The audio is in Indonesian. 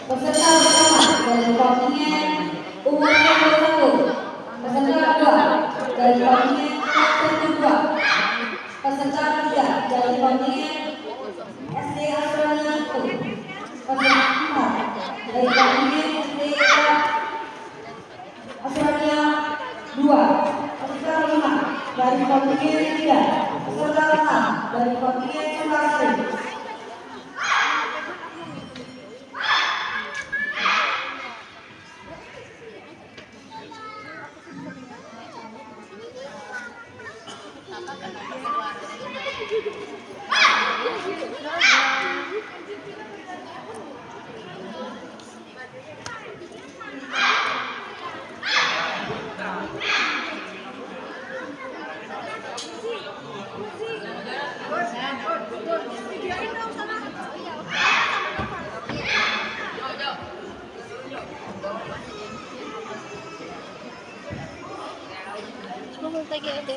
Peserta pertama dari kontingen umur 21. Peserta kedua dari kontingen umur 22. Peserta ketiga dari kontingen SD Australia 1. Peserta keempat dari kontingen SD Australia 2. Peserta kelima dari kontingen 3. Peserta keenam dari kontingen Sukasari. Cuma lagi ada